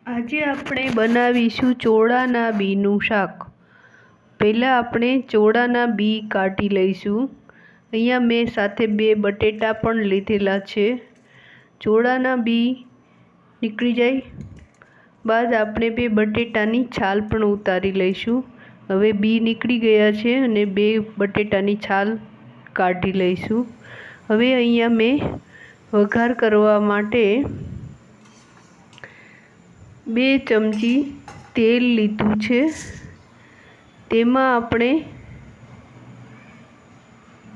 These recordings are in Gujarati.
આજે આપણે બનાવીશું ચોળાના બીનું શાક। પહેલાં આપણે ચોળાના બી કાઢી લઈશું। અહીંયા મેં સાથે 2 બટેટા પણ લીધેલા છે। ચોળાના બી નીકળી જાય બાદ આપણે 2 બટેટાની છાલ પણ ઉતારી લઈશું। હવે બી નીકળી ગયા છે અને 2 બટેટાની છાલ કાઢી લઈશું। હવે અહીંયા મેં વઘાર કરવા માટે 2 ચમચી તેલ લીધું છે। તેમાં આપણે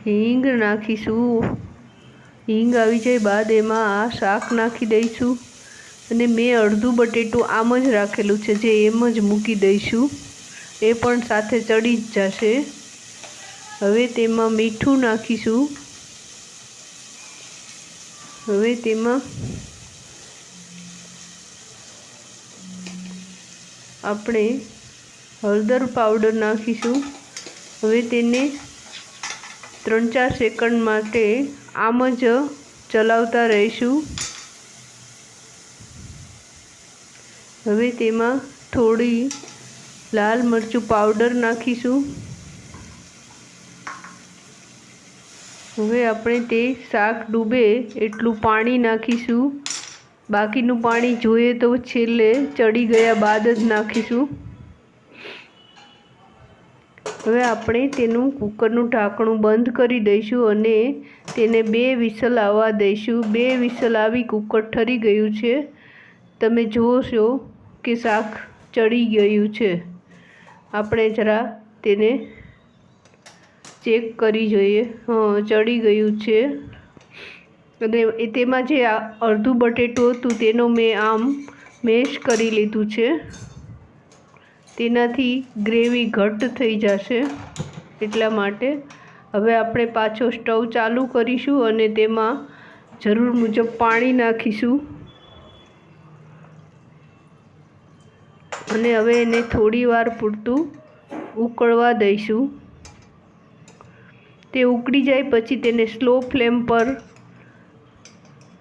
હિંગ નાખીશું। હિંગ આવી જાય બાદ એમાં આ શાક નાખી દઈશું અને મેં અડધું બટેટું આમ જ રાખેલું છે જે એમ જ મૂકી દઈશું, એ પણ સાથે ચડી જ જશે। હવે તેમાં મીઠું નાખીશું। હવે તેમાં આપણે હળદર પાવડર નાખીશું। હવે તેને 3-4 સેકન્ડ માટે આમ જ ચલાવતા રહીશું। હવે તેમાં થોડી લાલ મરચું પાવડર નાખીશું। હવે આપણે તે શાક ડૂબે એટલું પાણી નાખીશું। બાકીનું પાણી જોઈએ તો છેલ્લે ચડી ગયા બાદ જ નાખીશું। હવે આપણે તેનું કુકરનું ઢાંકણું બંધ કરી દઈશું અને તેને 2 વિસલ આવવા દઈશું। 2 વિસલ આવી કુકર ઠરી ગયું છે। તમે જોશો કે શાક ચડી ગયું છે। આપણે જરા તેને ચેક કરી જોઈએ। ચડી ગયું છે અને તેમાં જે અડધું બટેટું હતું તેનો મેં આમ મેશ કરી લીધું છે। તેનાથી ગ્રેવી ઘટ્ટ થઈ જશે એટલા માટે। હવે આપણે પાછો સ્ટવ ચાલુ કરીશું અને તેમાં જરૂર મુજબ પાણી નાખીશું અને હવે એને થોડી વાર પૂરતું ઉકળવા દઈશું। તે ઉકળી જાય પછી તેને સ્લો ફ્લેમ પર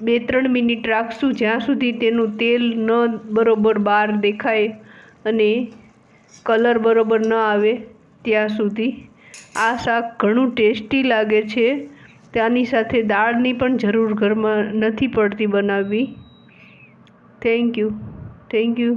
2-3 મિનિટ રાખશું, જ્યાં સુધી તેનું તેલ ન બરોબર બહાર દેખાય અને કલર બરોબર ન આવે ત્યાં સુધી। આ શાક ઘણું ટેસ્ટી લાગે છે। ત્યાંની સાથે દાળની પણ જરૂર ઘરમાં નથી પડતી બનાવવી। Thank you.